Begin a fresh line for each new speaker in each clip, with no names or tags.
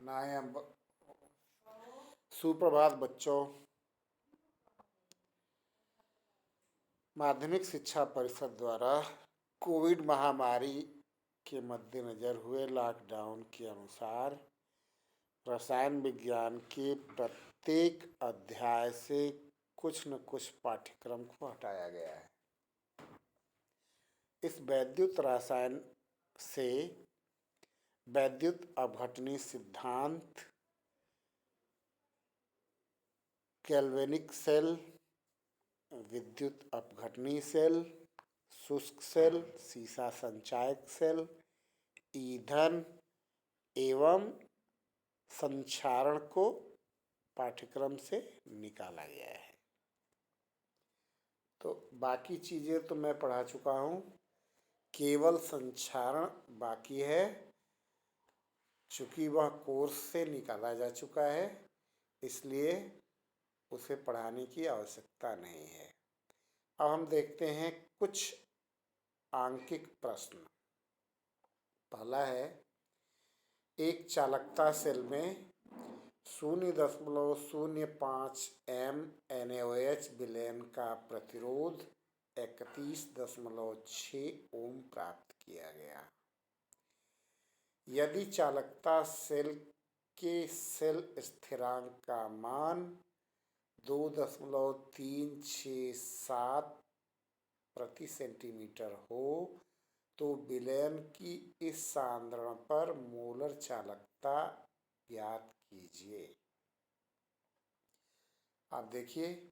नायम सुप्रभात बच्चों। माध्यमिक शिक्षा परिषद द्वारा कोविड महामारी के मद्देनज़र हुए लॉकडाउन के अनुसार रसायन विज्ञान के प्रत्येक अध्याय से कुछ न कुछ पाठ्यक्रम को हटाया गया है। इस वैद्युत रसायन से वैद्युत अपघटनी सिद्धांत, गैल्वेनिक सेल, विद्युत अपघटनी सेल, शुष्क सेल, सीसा संचायक सेल, ईंधन एवं संक्षारण को पाठ्यक्रम से निकाला गया है। तो बाकी चीज़ें तो मैं पढ़ा चुका हूँ, केवल संक्षारण बाकी है। चूँकि वह कोर्स से निकाला जा चुका है, इसलिए उसे पढ़ाने की आवश्यकता नहीं है। अब हम देखते हैं कुछ आंकिक प्रश्न। पहला है, एक चालकता सेल में 0.05 mNaOH विलयन का प्रतिरोध 31.6 ओम प्राप्त किया गया। यदि चालकता सेल के सेल स्थिरांक का मान 2.367 प्रति सेंटीमीटर हो तो विलयन की इस सांद्रण पर मोलर चालकता ज्ञात कीजिए। आप देखिए,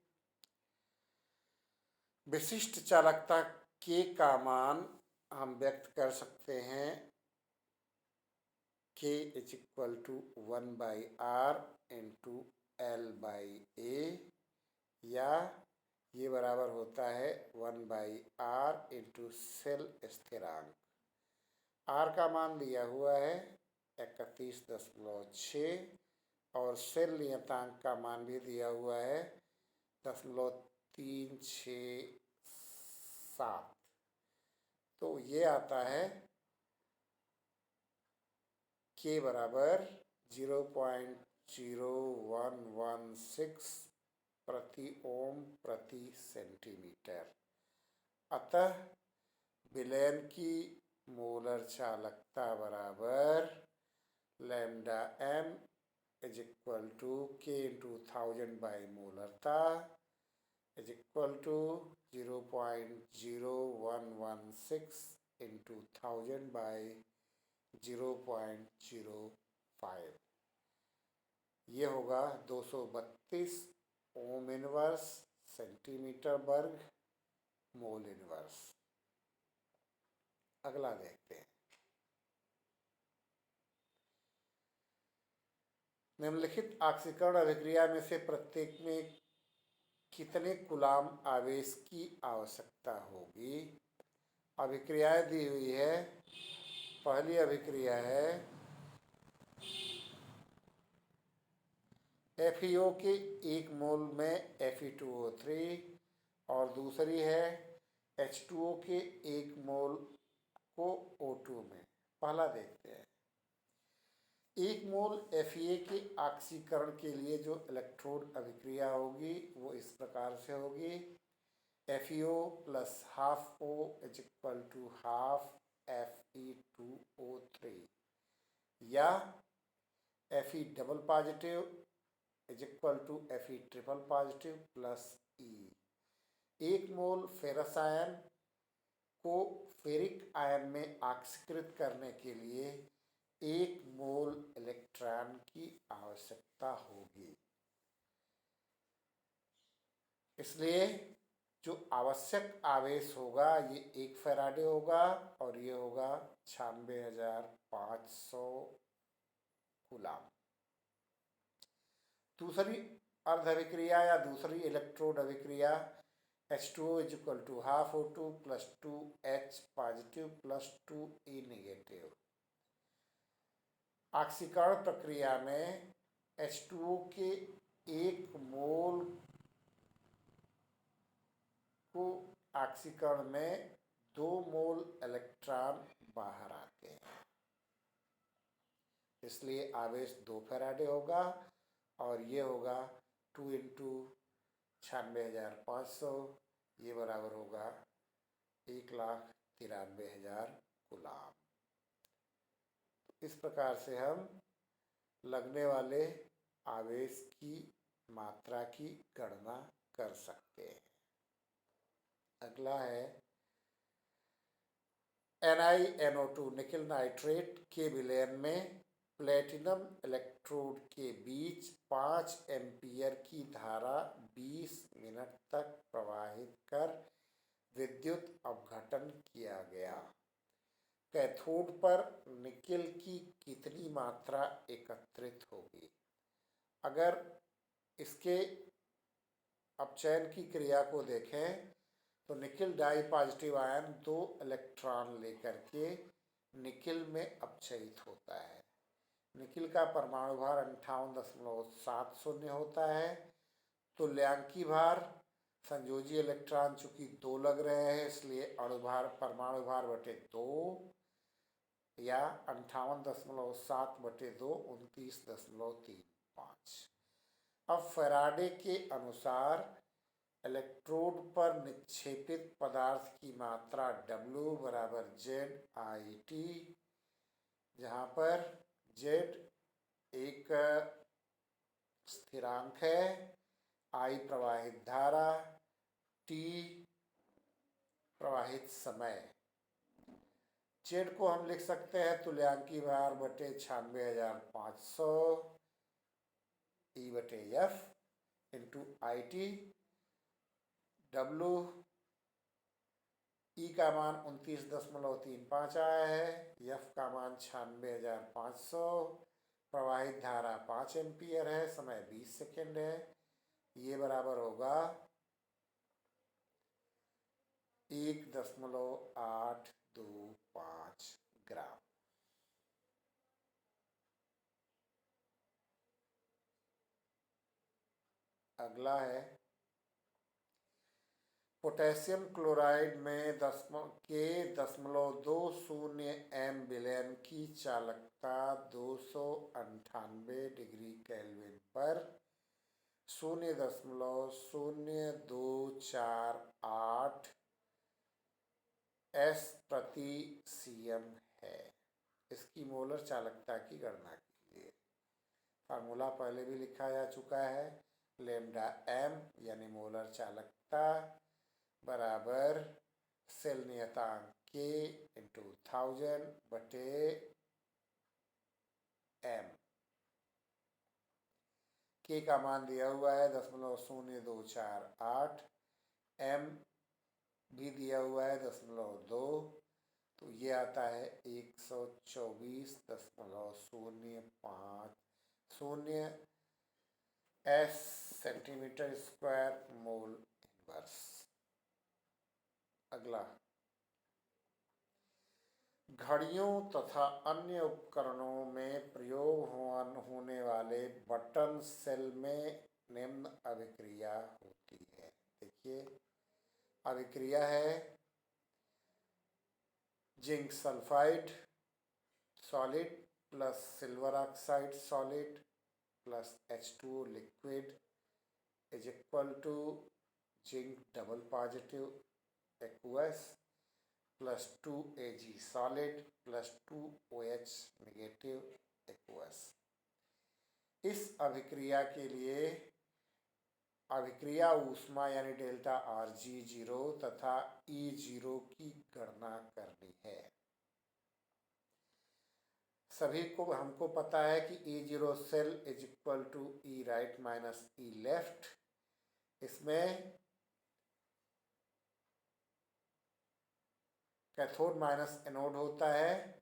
विशिष्ट चालकता K का मान हम व्यक्त कर सकते हैं K = 1/R × L/A, या ये बराबर होता है 1/R × सेल स्थिरांक। R का मान दिया हुआ है 31.6 और सेल नियतांक का मान भी दिया हुआ है 0.367। तो ये आता है K बराबर 0.0116 प्रति ओम प्रति सेंटीमीटर। अतः विलयन की मोलर चालकता बराबर λm = K × 1000 मोलरता = 0.0116 × 1000/0.05। ये होगा 232 ओम इनवर्स सेंटीमीटर वर्ग मोल इनवर्स। अगला देखते हैं। निम्नलिखित ऑक्सीकरण अभिक्रिया में से प्रत्येक में कितने कूलाम आवेश की आवश्यकता होगी? अभिक्रियाएं दी हुई है। पहली अभिक्रिया है FeO के 1 मोल में Fe2O3 और दूसरी है H2O के 1 मोल को O2 में। पहला देखते हैं। 1 मोल Fe के ऑक्सीकरण के लिए जो इलेक्ट्रोड अभिक्रिया होगी वो इस प्रकार से होगी। FeO + ½ O = ½ Fe2O3, या Fe double positive = Fe triple positive + E। 1 मोल फेरस आयन को फेरिक आयन में ऑक्सीकृत करने के लिए 1 मोल इलेक्ट्रॉन की आवश्यकता होगी। इसलिए जो आवश्यक आवेश होगा ये 1 फैराडे होगा और ये होगा 96,500 कूलाम। दूसरी अर्ध अभिक्रिया या दूसरी इलेक्ट्रोड अभिक्रिया H2O = ½ O2 + 2H positive + 2E negative. ऑक्सीकरण प्रक्रिया में H2O के 1 मोल को ऑक्सीकरण में 2 मोल इलेक्ट्रॉन बाहर आते हैं। इसलिए आवेश 2 फैराडे होगा और ये होगा 2 इंटू 96,500, ये बराबर होगा 1,93,000 कूलाम। इस प्रकार से हम लगने वाले आवेश की मात्रा की गणना कर सकते हैं। अगला है NiNO2 निकिल नाइट्रेट के विलयन में प्लेटिनम इलेक्ट्रोड के बीच 5 एम्पीयर की धारा 20 मिनट तक प्रवाहित कर विद्युत अपघटन किया गया। कैथोड पर निकिल की कितनी मात्रा एकत्रित होगी? अगर इसके अपचयन की क्रिया को देखें तो nickel di positive ion 2 electron लेकर के निकिल में अपचयित होता है। निकिल का परमाणु भार 58.70 होता है। तुल्यांकी भार, संयोजी इलेक्ट्रॉन चूंकि 2 लग रहे हैं इसलिए अणुभार परमाणु भार बटे 2 या 58.7 बटे 2 29.35। अब फैराडे के अनुसार इलेक्ट्रोड पर निक्षेपित पदार्थ की मात्रा W बराबर ZIT, जहाँ पर Z एक स्थिरांक है, I प्रवाहित धारा, T प्रवाहित समय। Z को हम लिख सकते हैं तुल्यांकी भार बटे 96,500 E बटे F into IT। W E का मान 29.35 आया है, F का मान 96,500, प्रवाहित धारा 5 एम्पियर है, समय 20 सेकेंड है, ये बराबर होगा 1.825 ग्राम। अगला है पोटेशियम क्लोराइड में 0.20 एम विलयन की चालकता 298 डिग्री केल्विन पर 0.0248 S प्रति cm है। इसकी मोलर चालकता की गणना कीजिए। फार्मूला पहले भी लिखा जा चुका है, लेमडा m यानी मोलर चालकता बराबर सेल नियतांक K इंटू 1000 बटे m। K का मान दिया हुआ है 0.0248, m भी दिया हुआ है 0.2, तो ये आता है 124.050 S centimetre square mole inverse. अगला, घड़ियों तथा अन्य उपकरणों में प्रयोग होने वाले बटन सेल में निम्न अभिक्रिया होती है। देखिए, अभिक्रिया है zinc sulphide solid plus silver oxide solid plus H2O liquid is equal to zinc double positive aqueous plus 2Ag solid plus 2OH negative aqueous. इस अभिक्रिया के लिए अभिक्रिया ऊष्मा यानी डेल्टा Rg0 तथा E0 की गणना करनी है। सभी को हमको पता है कि E0 cell is equal to E right minus E left. इसमें कैथोड माइनस एनोड होता है,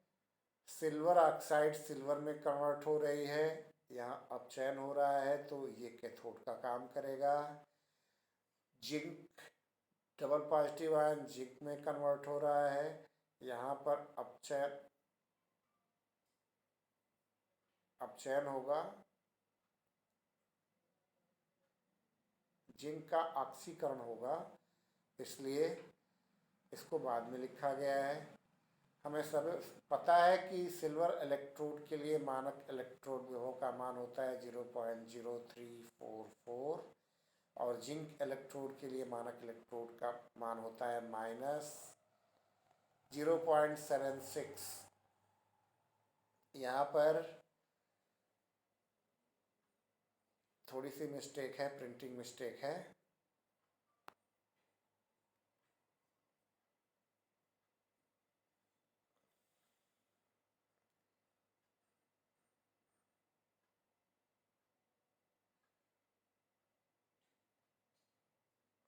सिल्वर ऑक्साइड सिल्वर में कन्वर्ट हो रही है, यहाँ अपचयन हो रहा है तो ये कैथोड का काम करेगा। Zinc double positive ion zinc में कन्वर्ट हो रहा है, यहाँ पर अपचयन होगा, जिंक का ऑक्सीकरण होगा, इसलिए इसको बाद में लिखा गया है। हमें सब पता है कि सिल्वर इलेक्ट्रोड के लिए मानक इलेक्ट्रोड विभव का मान होता है 0.0344 और जिंक इलेक्ट्रोड के लिए मानक इलेक्ट्रोड का मान होता है -0.76। यहाँ पर थोड़ी सी मिस्टेक है, प्रिंटिंग मिस्टेक है।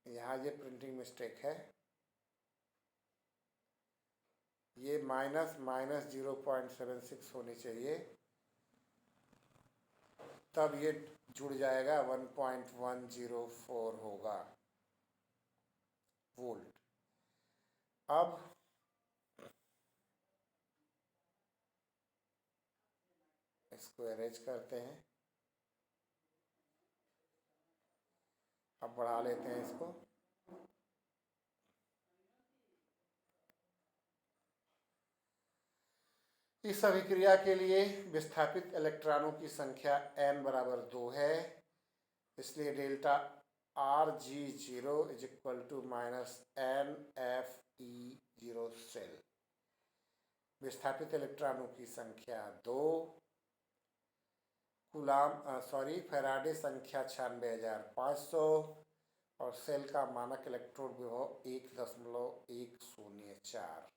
यहाँ ये प्रिंटिंग मिस्टेक है, ये -0.76 होनी चाहिए, तब ये जुड़ जाएगा 1.104 होगा वोल्ट। अब इसको अरेंज करते हैं, अब बढ़ा लेते हैं इसको। इस अभिक्रिया के लिए विस्थापित इलेक्ट्रॉनों की संख्या n बराबर 2 है, इसलिए delta Rg0 is equal to -NFe0 cell. विस्थापित इलेक्ट्रॉनों की संख्या 2, फैराडे संख्या 96,500 और सेल का मानक इलेक्ट्रोड विभव 1.104।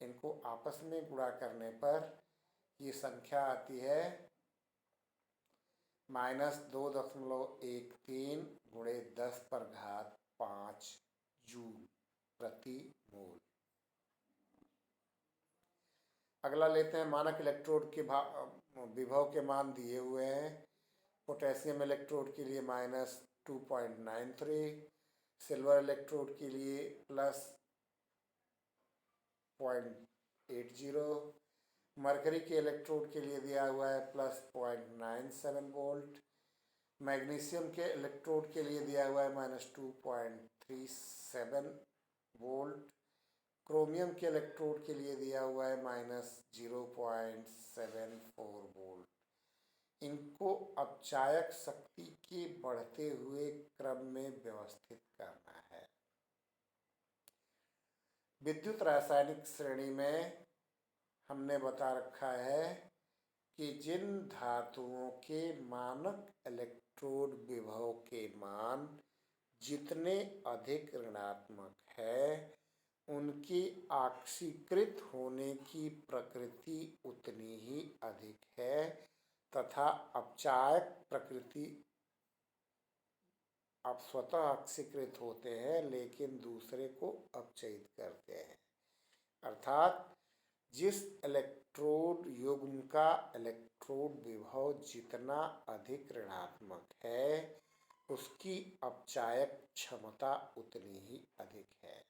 इनको आपस में गुणा करने पर ये संख्या आती है -2.13 गुणे 10⁵ जूल प्रति मोल। अगला लेते हैं, मानक इलेक्ट्रोड के विभव के मान दिए हुए हैं। पोटेशियम इलेक्ट्रोड के लिए -2.93, सिल्वर इलेक्ट्रोड के लिए +0.80, मरकरी के इलेक्ट्रोड के लिए दिया हुआ है +0.97 वोल्ट, मैग्नीशियम के इलेक्ट्रोड के लिए दिया हुआ है -2.37 वोल्ट, क्रोमियम के इलेक्ट्रोड के लिए दिया हुआ है -0.74 वोल्ट। इनको अपचायक शक्ति के बढ़ते हुए क्रम में व्यवस्थित करना है। विद्युत रासायनिक श्रेणी में हमने बता रखा है कि जिन धातुओं के मानक इलेक्ट्रोड विभव के मान जितने अधिक ऋणात्मक है, उनकी ऑक्सीकृत होने की प्रकृति उतनी ही अधिक है तथा अपचायक प्रकृति अब स्वतः ऑक्सीकृत होते हैं लेकिन दूसरे को अपचयित करते हैं। अर्थात जिस इलेक्ट्रोड युग्म का इलेक्ट्रोड विभव जितना अधिक ऋणात्मक है, उसकी अपचायक क्षमता उतनी ही अधिक है।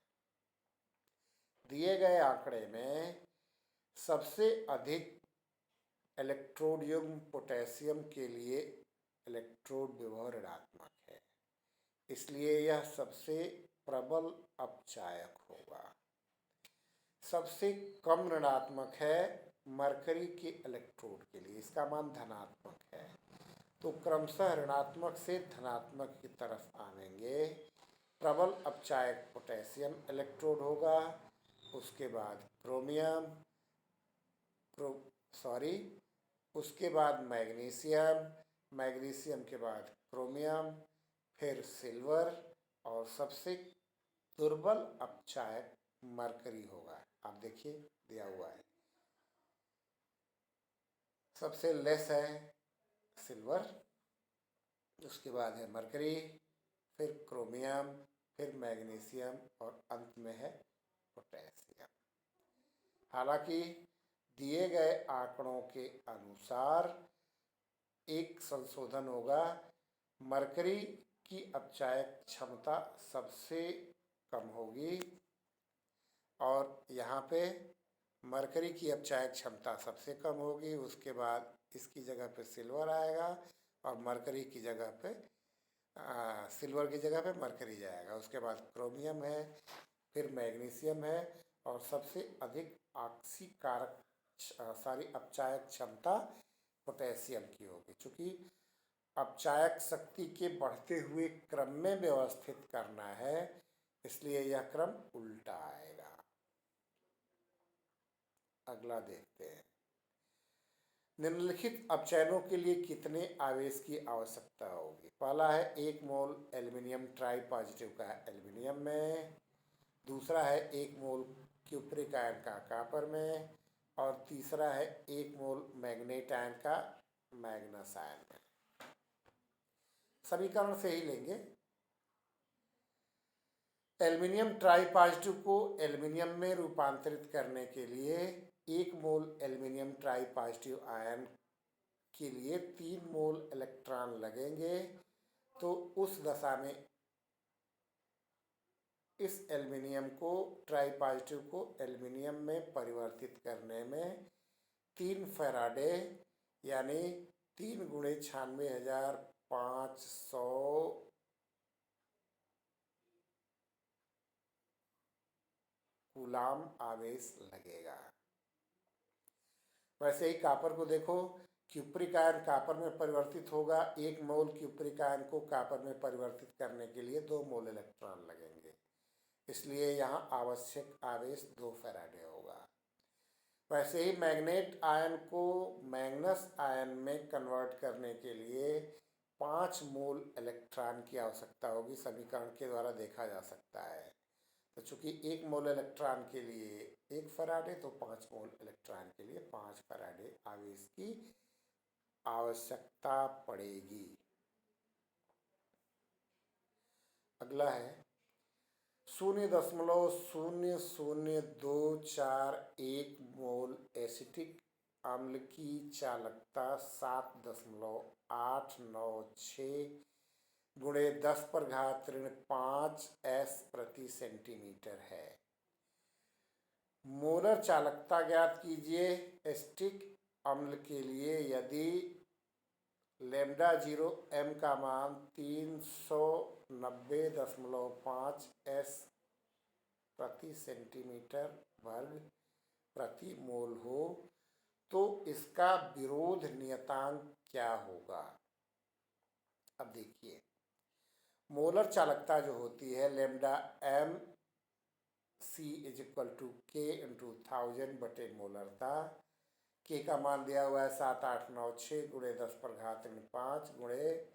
दिए गए आंकड़े में सबसे अधिक इलेक्ट्रोड युग्म पोटेशियम के लिए इलेक्ट्रोड विभव ऋणात्मक है, इसलिए यह सबसे प्रबल अपचायक होगा। सबसे कम ऋणात्मक है मरकरी के इलेक्ट्रोड के लिए, इसका मान धनात्मक है। तो क्रमशः ऋणात्मक से धनात्मक की तरफ आवेंगे। प्रबल अपचायक पोटेशियम इलेक्ट्रोड होगा, उसके बाद उसके बाद मैग्नीशियम के बाद क्रोमियम, फिर सिल्वर और सबसे दुर्बल अपचायक मरकरी होगा। आप देखिए दिया हुआ है, सबसे लेस है सिल्वर, उसके बाद है मरकरी, फिर क्रोमियम, फिर मैग्नीशियम और अंत में है पोटेशियम। हालांकि दिए गए आंकड़ों के अनुसार एक संशोधन होगा, मरकरी की अपचायक क्षमता सबसे कम होगी और यहाँ पे मरकरी की अपचायक क्षमता सबसे कम होगी। उसके बाद इसकी जगह पे सिल्वर आएगा और मरकरी की जगह पे सिल्वर की जगह पे मरकरी जाएगा। उसके बाद क्रोमियम है, फिर मैग्नीशियम है और सबसे अधिक ऑक्सीकारक अपचायक क्षमता पोटेशियम की होगी। चूंकि अपचायक शक्ति के बढ़ते हुए क्रम में व्यवस्थित करना है, इसलिए यह क्रम उल्टा आएगा। अगला देखते हैं, निम्नलिखित अपचयनों के लिए कितने आवेश की आवश्यकता होगी। पहला है 1 मोल एल्युमिनियम ट्राई पॉजिटिव का एल्युमिनियम में, दूसरा है 1 मोल क्यूप्रिक आयन का कॉपर में, और तीसरा है 1 मोल मैग्नेट आयन का मैग्नस आयन में। समीकरण से ही लेंगे। एल्युमिनियम ट्राई पॉजिटिव को एल्युमिनियम में रूपांतरित करने के लिए 1 मोल एल्युमिनियम ट्राई पॉजिटिव आयन के लिए 3 मोल इलेक्ट्रॉन लगेंगे। तो उस दशा में इस एल्युमिनियम को ट्राई पॉजिटिव को एल्युमिनियम में परिवर्तित करने में 3 फैराडे यानी 3 गुणे 96,500 कूलाम आवेश लगेगा। वैसे ही कॉपर को देखो, क्यूप्रिक आयन कॉपर में परिवर्तित होगा। 1 मोल क्यूप्रिक आयन को कॉपर में परिवर्तित करने के लिए 2 मोल इलेक्ट्रॉन लगेंगे, इसलिए यहाँ आवश्यक आवेश 2 फैराडे होगा। वैसे ही मैग्नेट आयन को मैग्नस आयन में कन्वर्ट करने के लिए 5 मोल इलेक्ट्रॉन की आवश्यकता होगी। समीकरण के द्वारा देखा जा सकता है। तो चूंकि 1 मोल इलेक्ट्रॉन के लिए 1 फैराडे, तो 5 मोल इलेक्ट्रॉन के लिए 5 फैराडे आवेश की आवश्यकता पड़ेगी। अगला है 0.00241 मोल एसिटिक अम्ल की चालकता 7.896 गुणे 10⁵ S प्रति सेंटीमीटर है। मोलर चालकता ज्ञात कीजिए एसिटिक अम्ल के लिए। यदि λ0 m का मान 390.5 S प्रति सेंटीमीटर वर्ग प्रति मोल हो, तो इसका विरोध नियतांक क्या होगा। अब देखिए, मोलर चालकता जो होती है λm C = K × 1000 बटे मोलरता। K का मान दिया हुआ है 7896 गुणे 10⁵5 गुणे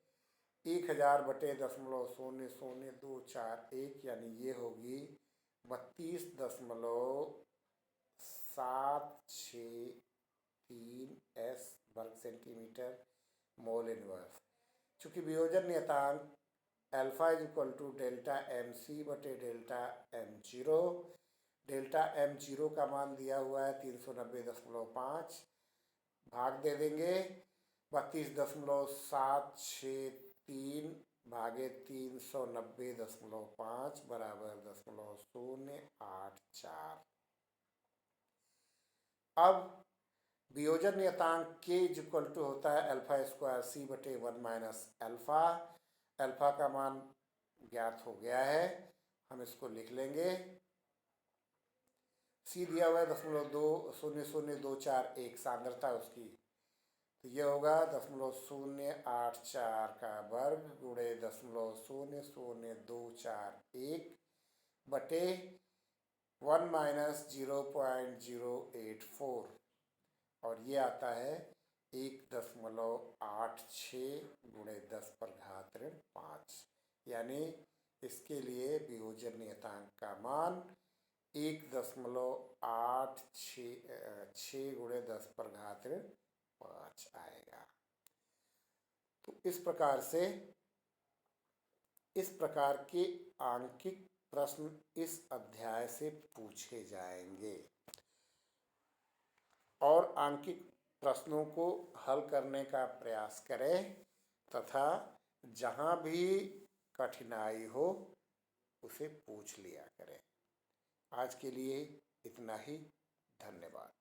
1000 बटे 0.00241, यानी ये होगी 32.763 S वर्ग सेंटीमीटर मोल इनवर्स। चूँकि वियोजन नियतांक अल्फा = ΔmC बटे Δm0, Δm0 का मान दिया हुआ है 390.5, भाग दे देंगे 32.763 भागे 390.5 बराबर 0.084। अब वियोजन नियतांक K = होता है α² C बटे 1 - अल्फा। अल्फा का मान ज्ञात हो गया है, हम इसको लिख लेंगे। C दिया हुआ है 0.00241 सांद्रता उसकी, तो ये होगा 0.084 का वर्ग गुणे 0.00241 बटे 1 - 0.084, और ये आता है 1.86 गुणे 10⁵5, यानी इसके लिए वियोजन नियतांक का मान 1.86 गुणे 10⁵5 आएगा। तो इस प्रकार के आंकिक प्रश्न इस अध्याय से पूछे जाएंगे, और आंकिक प्रश्नों को हल करने का प्रयास करें तथा जहाँ भी कठिनाई हो उसे पूछ लिया करें। आज के लिए इतना ही। धन्यवाद।